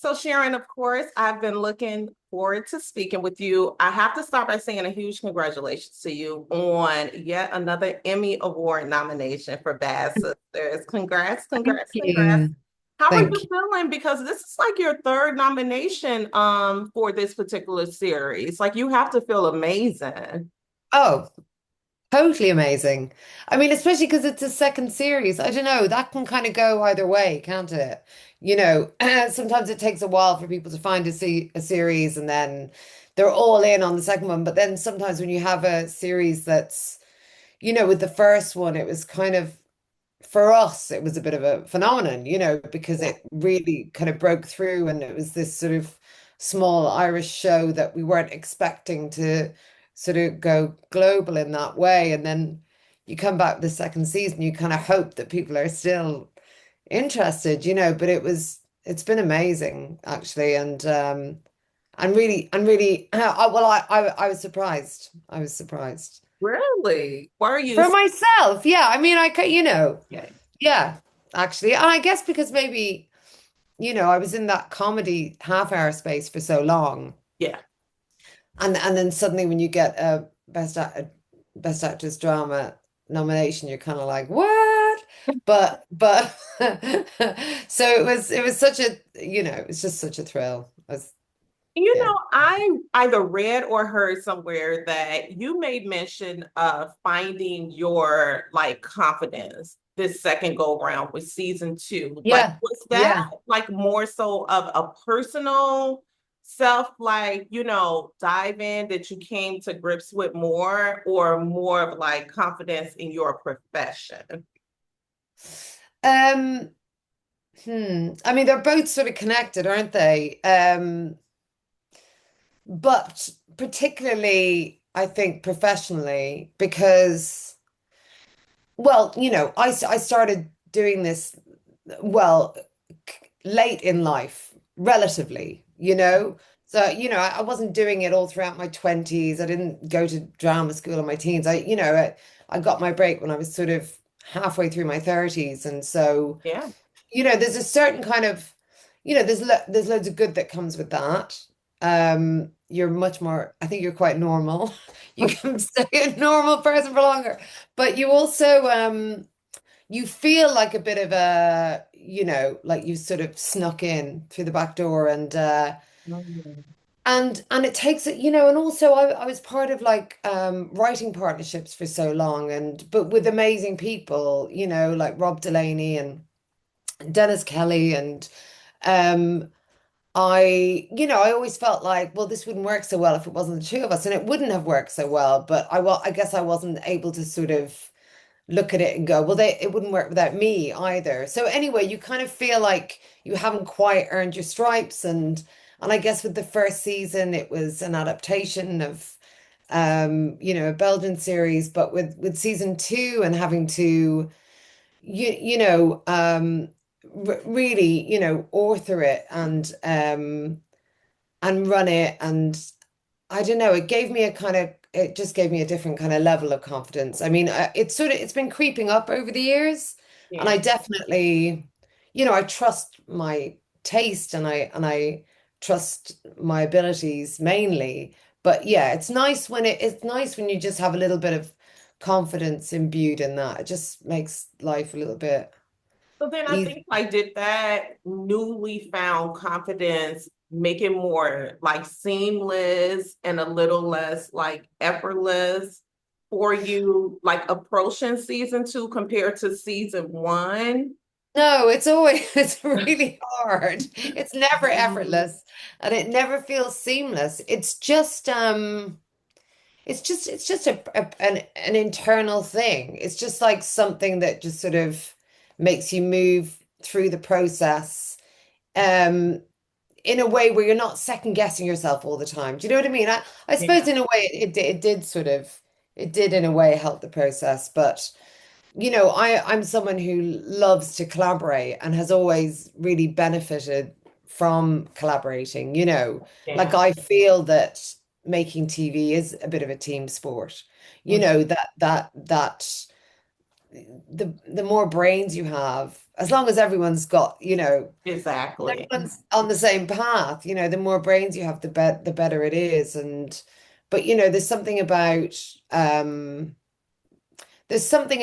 So, Sharon, of course, I've been looking forward to speaking with you. I have to start by saying a huge congratulations to you on yet another Emmy Award nomination for Bad Sisters. Congrats, Thank congrats, congrats. you. How are Thank you you. feeling? Because this is like your third nomination for this particular series. Like you have to feel amazing. Oh, totally amazing. I mean, especially because it's a second series. I don't know, that can kind of go either way, can't it? Sometimes it takes a while for people to find a series and then they're all in on the second one. But then sometimes when you have a series that's, with the first one, it was kind of for us, it was a bit of a phenomenon, because Yeah. it really kind of broke through and it was this sort of small Irish show that we weren't expecting to sort of go global in that way. And then you come back with the second season, you kind of hope that people are still interested, but it's been amazing actually. I was surprised. I was surprised. Really? Were you? For myself, yeah. I mean, Yeah. yeah, actually. And I guess because maybe, I was in that comedy half hour space for so long. Yeah. And then suddenly when you get a best actress drama nomination, you're kind of like, what? But so it was such a, it was just such a thrill. You Yeah. know, I either read or heard somewhere that you made mention of finding your like confidence this second go round with season two. Like, Yeah. was that Yeah. like more so of a personal self, like, dive in that you came to grips with more, or more of like confidence in your profession? Um, I mean, they're both sort of connected, aren't they? But particularly, I think professionally, because, well, I started doing this, well, late in life, relatively, So, I wasn't doing it all throughout my 20s. I didn't go to drama school in my teens. I got my break when I was sort of halfway through my 30s. And so, Yeah. there's a certain kind of, there's loads of good that comes with that. You're much more, I think you're quite normal. You can stay a normal person for longer, but you also, you feel like a bit of a, like you sort of snuck in through the back door Mhm. and it takes it, and also I was part of like writing partnerships for so long but with amazing people, like Rob Delaney and Dennis Kelly and um I always felt like, well, this wouldn't work so well if it wasn't the two of us, and it wouldn't have worked so well. But I guess I wasn't able to sort of look at it and go, well, it wouldn't work without me either. So anyway, you kind of feel like you haven't quite earned your stripes, and I guess with the first season, it was an adaptation of a Belgian series, but with season two and having to really, author it and run it. And I don't know, it just gave me a different kind of level of confidence. I mean, it's been creeping up over the years, and Yeah. I definitely, I trust my taste and I trust my abilities mainly. But yeah, it's nice when you just have a little bit of confidence imbued in that. It just makes life a little bit So then I easier. think like did that newly found confidence make it more like seamless and a little less like effortless for you like approaching season two compared to season one? No, it's really hard. It's never effortless and it never feels seamless. It's just an internal thing. It's just like something that just sort of makes you move through the process um in a way where you're not second guessing yourself all the time. Do you know what I mean? I suppose Yeah. in a way it did in a way help the process, but I'm someone who loves to collaborate and has always really benefited from collaborating, like Yeah. I feel that making TV is a bit of a team sport, Mhm. that the more brains you have, as long as everyone's got, Exactly. everyone's on the same path, the more brains you have, the better it is. And but there's something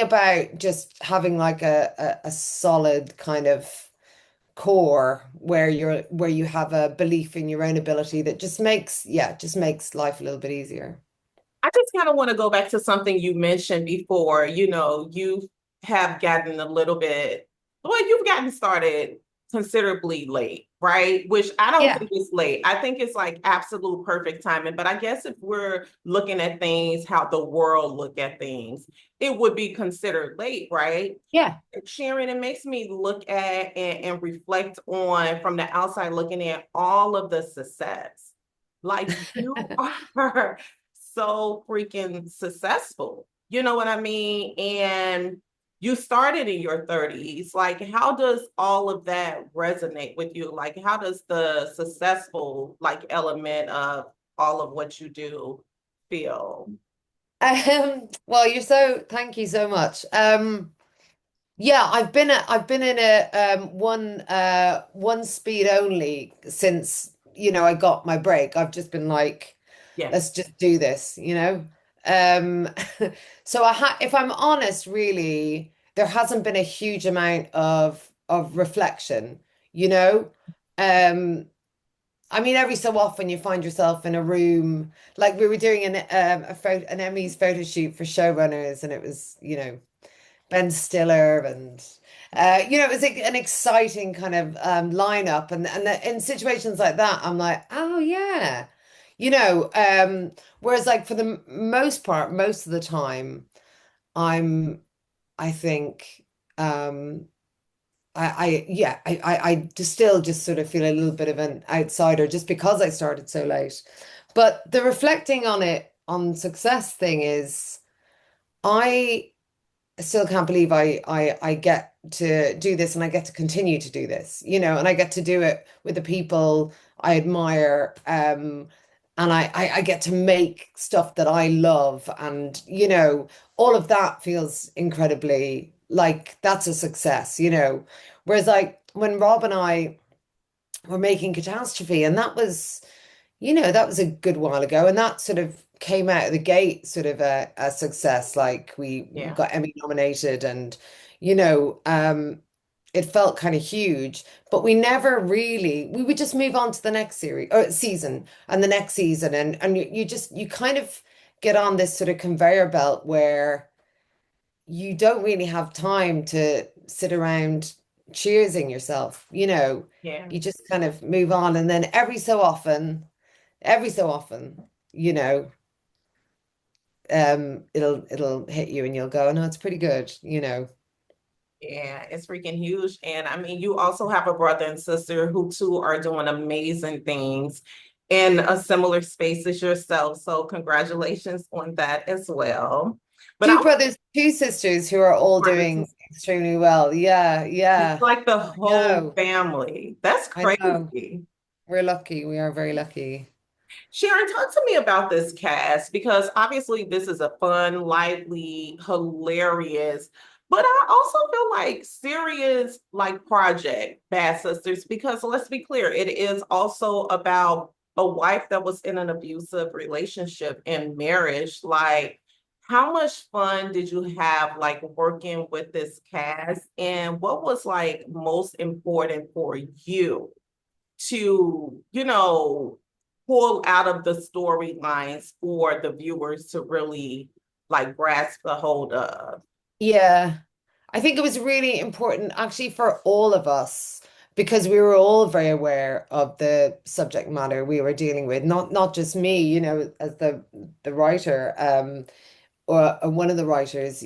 about just having like a solid kind of core where you have a belief in your own ability that just makes life a little bit easier. I just kind of want to go back to something you mentioned before. You have gotten a little bit, well, you've gotten started considerably late, right? Which I don't Yeah. think is late. I think it's like absolute perfect timing. But I guess if we're looking at things, how the world look at things, it would be considered late, right? Yeah. Sharon, it makes me look at and reflect on from the outside looking at all of the success. Like you are so freaking successful. You know what I mean? And you started in your 30s. Like, how does all of that resonate with you? Like, how does the successful like element of all of what you do feel? Well, thank you so much. Yeah, I've been in a one speed only since, I got my break. I've just been like, Yeah, let's just do this. Um, so if I'm honest, really, there hasn't been a huge amount of reflection, you know. Um, I mean, every so often you find yourself in a room, like we were doing an Emmys photo shoot for showrunners, and it was, Ben Stiller and it was an exciting kind of lineup, and in situations like that, I'm like, oh yeah, whereas like for the most part, most of the time, I'm I think I just still just sort of feel a little bit of an outsider just because I started so late. But the reflecting on it on success thing is I still can't believe I get to do this and I get to continue to do this, and I get to do it with the people I admire. And I get to make stuff that I love. And, all of that feels incredibly like that's a success. Whereas like when Rob and I were making Catastrophe, and that was a good while ago, and that sort of came out of the gate sort of a success. Like we yeah, got Emmy nominated, and you know, um, it felt kind of huge. But we would just move on to the next series or season and the next season, and you kind of get on this sort of conveyor belt where you don't really have time to sit around cheersing yourself. yeah. You just kind of move on, and then every so often, you know, it'll hit you and you'll go, no, it's pretty good. Yeah, it's freaking huge. And I mean, you also have a brother and sister who too are doing amazing things in a similar space as yourself. So congratulations on that as well. But I Two was brothers, two sisters who are all doing extremely well. Yeah, it's yeah. like the I whole know. family. That's I know. crazy. We're lucky. We are very lucky. Sharon, talk to me about this cast because obviously this is a fun, lively, hilarious, but I also feel like serious like project, Bad Sisters, because let's be clear, it is also about a wife that was in an abusive relationship and marriage. Like, how much fun did you have like working with this cast? And what was like most important for you to, pull out of the storylines for the viewers to really like grasp the hold of? Yeah. I think it was really important actually for all of us because we were all very aware of the subject matter we were dealing with. Not just me, as the writer, or one of the writers,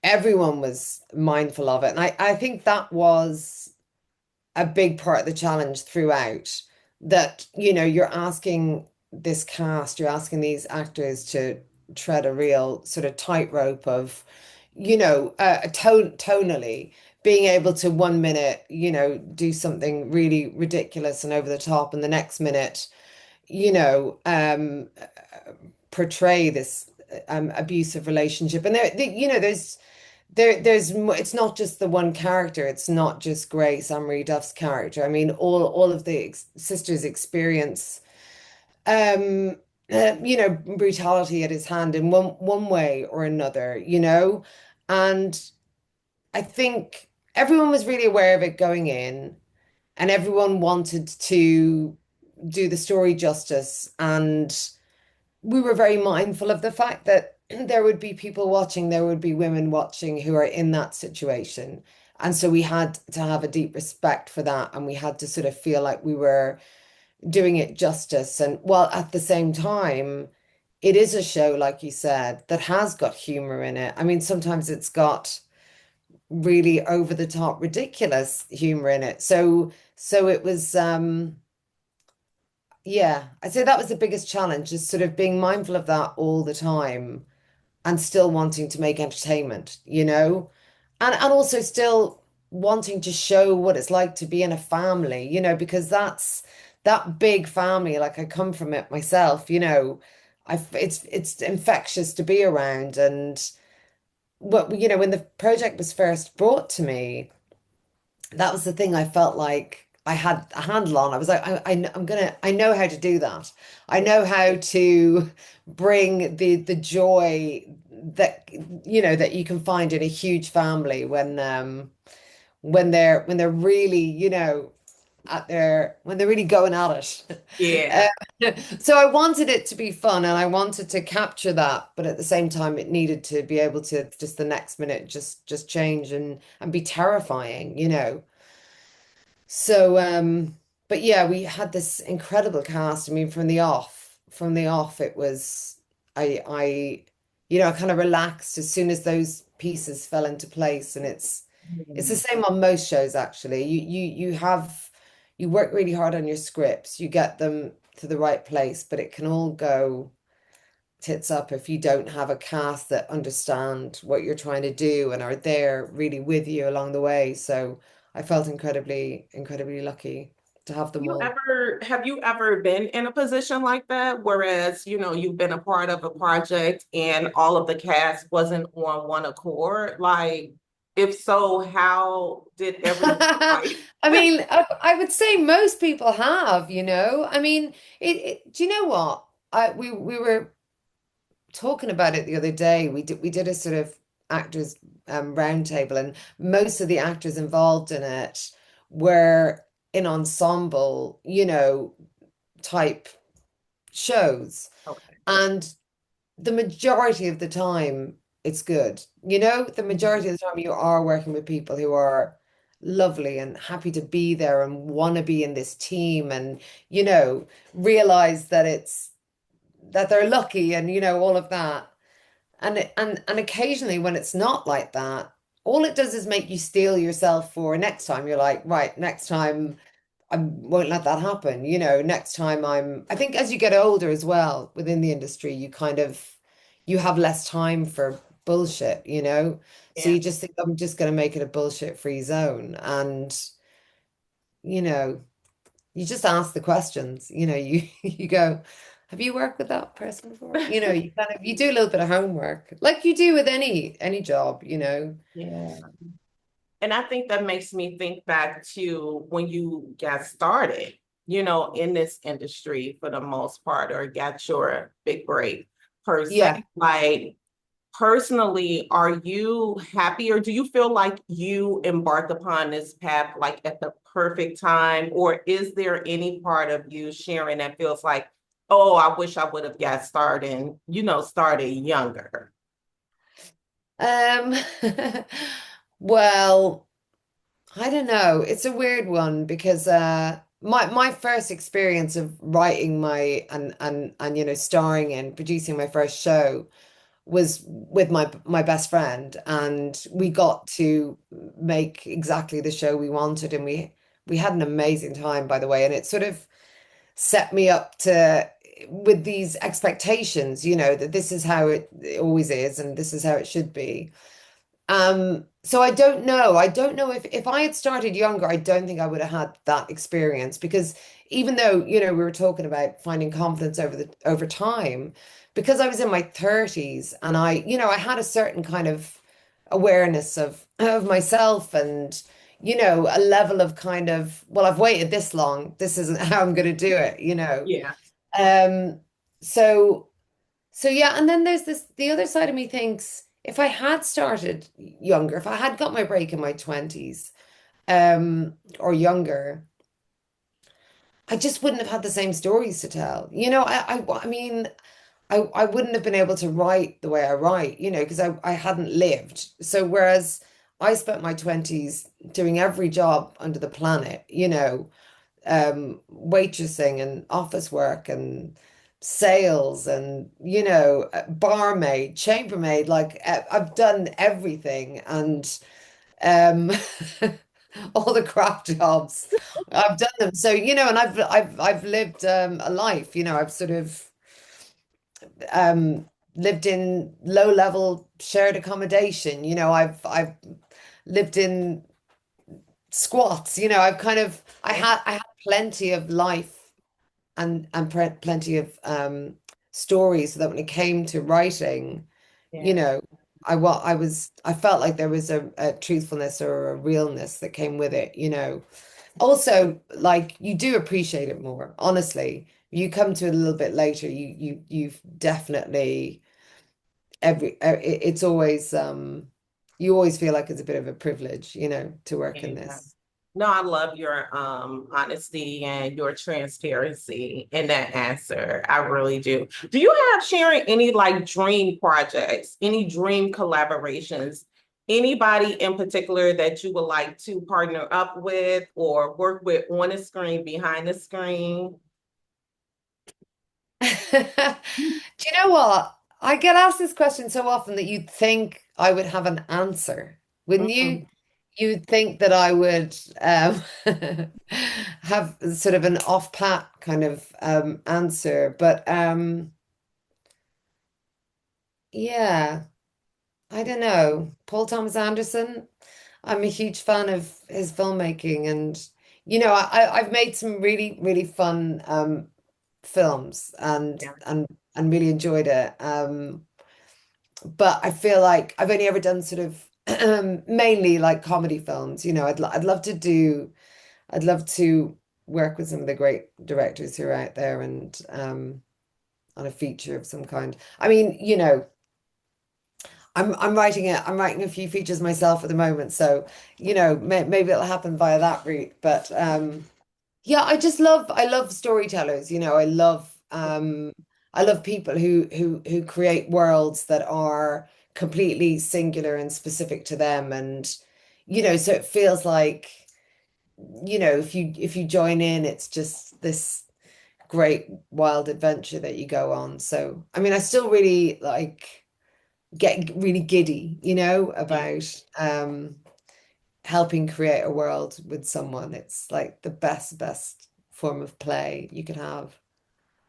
everyone was mindful of it. And I think that was a big part of the challenge throughout, that you're asking this cast, you're asking these actors to tread a real sort of tightrope of tonally being able to one minute do something really ridiculous and over the top, and the next minute you know um portray this abusive relationship. And it's not just the one character. It's not just Grace, Anne-Marie Duff's character. I mean, all of the ex sisters experience, um, brutality at his hand in one way or another, and I think everyone was really aware of it going in, and everyone wanted to do the story justice. And we were very mindful of the fact that there would be people watching, there would be women watching who are in that situation. And so we had to have a deep respect for that. And we had to sort of feel like we were doing it justice. And while at the same time, it is a show, like you said, that has got humor in it. I mean, sometimes it's got really over the top, ridiculous humor in it. So it was, yeah, I'd say that was the biggest challenge, is sort of being mindful of that all the time and still wanting to make entertainment, and also still wanting to show what it's like to be in a family, because that's that big family. Like, I come from it myself, it's infectious to be around. And when the project was first brought to me, that was the thing I felt like I had a handle on. I was like, I know how to do that. I know how to bring the joy that that you can find in a huge family when they're really, when they're really going at it. Yeah. So I wanted it to be fun, and I wanted to capture that, but at the same time it needed to be able to just the next minute just change and be terrifying. So, but yeah, we had this incredible cast. I mean, from the off, it was, I kind of relaxed as soon as those pieces fell into place. And it's the Mhm. same on most shows, actually. You work really hard on your scripts, you get them to the right place, but it can all go tits up if you don't have a cast that understand what you're trying to do and are there really with you along the way. So I felt incredibly, incredibly lucky to have them all. Have you ever been in a position like that? Whereas, you've been a part of a project and all of the cast wasn't on one accord? Like, if so, how did everyone like? I mean, I would say. Most people have. I mean, do you know what? We were talking about it the other day. We did a sort of actors roundtable, and most of the actors involved in it were in ensemble, type shows. Okay. And the majority of the time, it's good. The majority of the time you are working with people who are lovely and happy to be there and want to be in this team, and, realize that they're lucky, and, all of that. And occasionally when it's not like that, all it does is make you steel yourself for next time. You're like, right, next time I won't let that happen. Next time I think as you get older as well within the industry, you have less time for bullshit. So Yeah. you just think, I'm just going to make it a bullshit free zone. And, you know, you just ask the questions, you go, have you worked with that person before? You do a little bit of homework like you do with any job. Yeah. And I think that makes me think back to when you got started, in this industry for the most part, or got your big break per se. Yeah. Like, personally, are you happy, or do you feel like you embarked upon this path like at the perfect time? Or is there any part of you, Sharon, that feels like, oh, I wish I would have got started younger? Um, well, I don't know. It's a weird one because my first experience of writing my and starring and producing my first show was with my best friend, and we got to make exactly the show we wanted, and we had an amazing time, by the way. And it sort of set me up to with these expectations, that this is how it always is and this is how it should be. So I don't know. I don't know if I had started younger, I don't think I would have had that experience because even though, we were talking about finding confidence over time, because I was in my 30s and I had a certain kind of awareness of myself and, a level of kind of, well, I've waited this long. This isn't how I'm going to do it. Yeah. Um, so so yeah, and then there's the other side of me thinks if I had started younger, if I had got my break in my 20s, or younger, I just wouldn't have had the same stories to tell. I mean, I wouldn't have been able to write the way I write, because I hadn't lived. So whereas I spent my 20s doing every job under the planet, waitressing and office work and sales and barmaid, chambermaid, like I've done everything and um all the craft jobs. I've done them. So, and I've lived a life, I've sort of lived in low level shared accommodation, I've lived in squats, I had plenty of life and plenty of stories so that when it came to writing, you Yeah. know, I felt like there was a truthfulness or a realness that came with it. Also, like you do appreciate it more, honestly. You come to it a little bit later, you've definitely it's always you always feel like it's a bit of a privilege, to work in Yeah. this. No, I love your honesty and your transparency in that answer. I really do. Do you have, Sharon, any like dream projects, any dream collaborations, anybody in particular that you would like to partner up with or work with on the screen, behind the screen? Do you know what? I get asked this question so often that you'd think I would have an answer, wouldn't you? Mm, You'd think that I would have sort of an off-pat kind of answer. But yeah, I don't know. Paul Thomas Anderson, I'm a huge fan of his filmmaking and I've made some really, really fun films yeah, and really enjoyed it. But I feel like I've only ever done sort of mainly like comedy films. I'd love to work with some of the great directors who are out there and on a feature of some kind. I mean, I'm writing a few features myself at the moment, so maybe it'll happen via that route. But yeah, I love storytellers, I love people who create worlds that are completely singular and specific to them and so it feels like if you join in it's just this great wild adventure that you go on. So I mean I still really like get really giddy, yeah. about helping create a world with someone. It's like the best form of play you could have.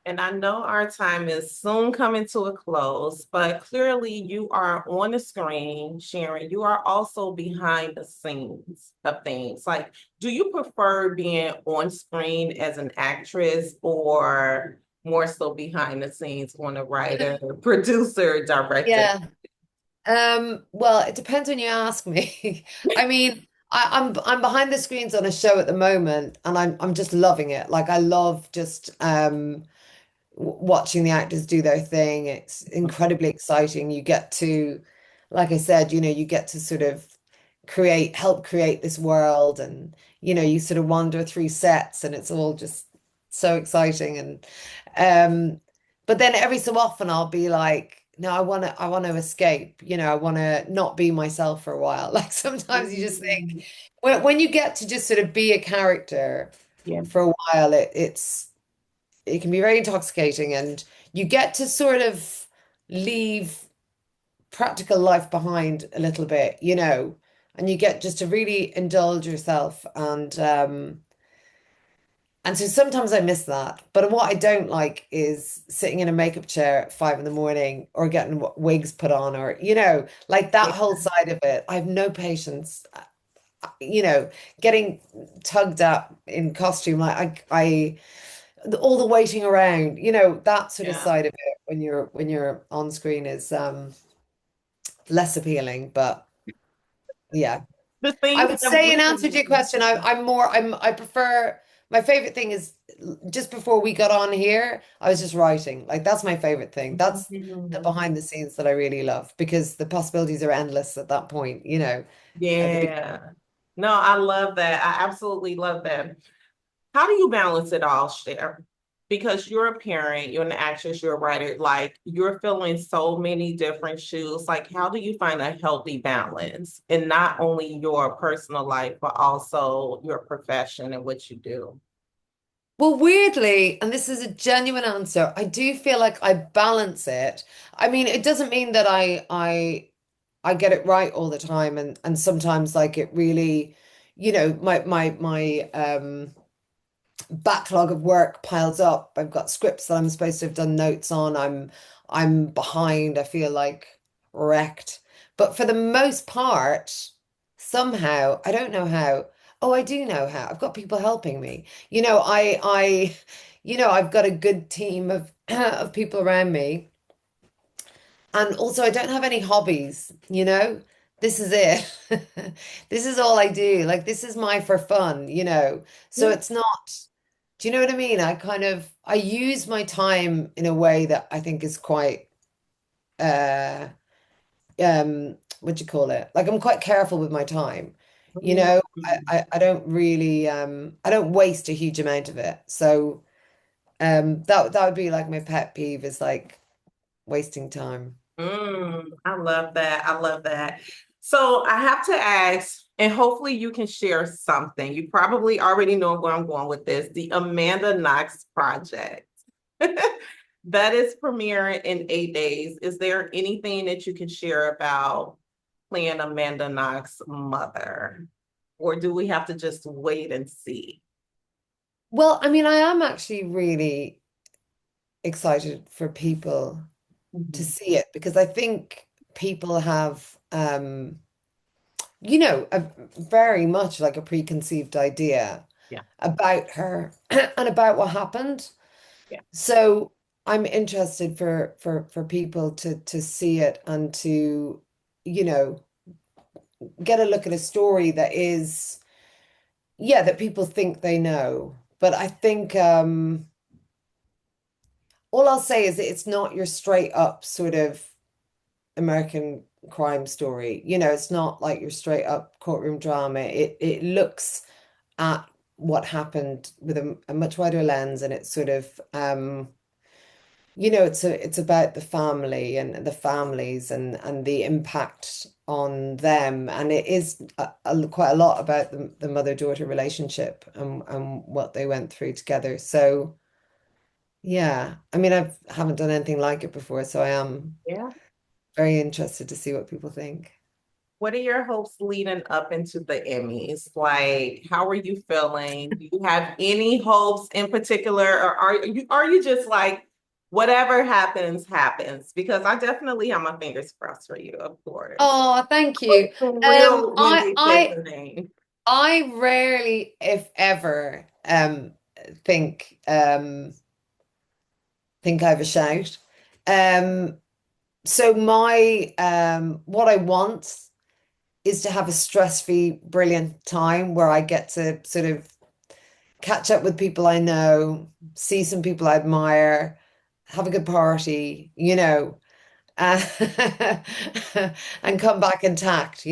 And I know our time is soon coming to a close, but clearly you are on the screen, Sharon. You are also behind the scenes of things. Like, do you prefer being on screen as an actress or more so behind the scenes on a writer, producer, director? Yeah. Well, it depends when you ask me. I mean, I'm behind the screens on a show at the moment and I'm just loving it. Like I love just watching the actors do their thing. It's incredibly exciting. You get to, like I said, you get to sort of help create this world and you sort of wander through sets and it's all just so exciting um but then every so often I'll be like no I want to escape, I want to not be myself for a while. Like sometimes you just think Mm, when you get to just sort of be a character yeah. for a while it can be very intoxicating and you get to sort of leave practical life behind a little bit, and you get just to really indulge yourself And so sometimes I miss that. But what I don't like is sitting in a makeup chair at 5 in the morning or getting wigs put on or, like that whole side of it. I have no patience, you know, getting tugged up in costume. Like all the waiting around, that sort of Yeah. side of it when you're on screen is less appealing. But yeah. The I things would that say in we answer to your question, I prefer my favorite thing is just before we got on here, I was just writing. Like that's my favorite thing. That's the Mhm. behind the scenes that I really love because the possibilities are endless at that point, at the beginning. Yeah. No, I love that. I absolutely love that. How do you balance it all, Cher? Because you're a parent, you're an actress, you're a writer, like you're filling so many different shoes. Like, how do you find a healthy balance in not only your personal life, but also your profession and what you do? Well, weirdly, and this is a genuine answer, I do feel like I balance it. I mean, it doesn't mean that I get it right all the time and sometimes like it really, my backlog of work piles up. I've got scripts that I'm supposed to have done notes on. I'm behind. I feel like wrecked. But for the most part, somehow, I don't know how. Oh, I do know how. I've got people helping me. I've got a good team of of people around me. And also, I don't have any hobbies. This is it. This is all I do. Like, this is my for fun. So Yeah. it's not, do you know what I mean? I use my time in a way that I think is quite, what do you call it? Like, I'm quite careful with my time. You know, I don't really, I don't waste a huge amount of it. So, that would be like my pet peeve is like wasting time. I love that. I love that. So I have to ask, and hopefully you can share something. You probably already know where I'm going with this, the Amanda Knox project. That is premiering in 8 days. Is there anything that you can share about playing Amanda Knox's mother? Or do we have to just wait and see? Well, I mean, I am actually really excited for people to Mhm. see it because I think people have, a very much like a preconceived idea Yeah, about her and about what happened. yeah. So I'm interested for people to see it and to, you know, get a look at a story that is, yeah, that people think they know. But I think all I'll say is that it's not your straight up sort of American crime story. It's not like your straight up courtroom drama. It looks at what happened with a much wider lens, and it's sort of it's about the family and the families and the impact on them, and it is quite a lot about the mother-daughter relationship and what they went through together. So yeah, I mean I haven't done anything like it before, so I am Yeah. very interested to see what people think. What are your hopes leading up into the Emmys? Like, how are you feeling? Do you have any hopes in particular, or are you just like whatever happens, happens? Because I definitely have my fingers crossed for you, of course. Oh, thank you. Real when I they said I the name. I rarely, if ever, think think I have a shout. Um, so my what I want is to have a stress-free, brilliant time where I get to sort of catch up with people I know, see some people I admire, have a good party, uh, and come back intact.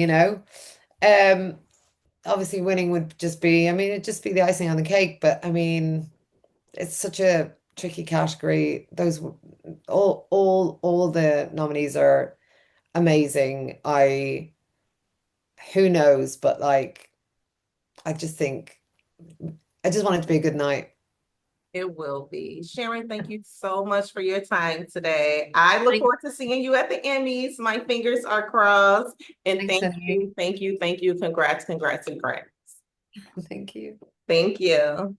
Um, Obviously winning would just be, I mean, it'd just be the icing on the cake, but I mean, it's such a tricky category. Those all the nominees are amazing. Who knows, but like I just think I just want it to be a good night. It will be. Sharon, thank you so much for your time today. I look Thanks, forward to seeing you at the Emmys. My fingers are crossed. And thanks, thank Henry. you, thank you, thank you. Congrats, congrats, congrats. Thank you. Thank you.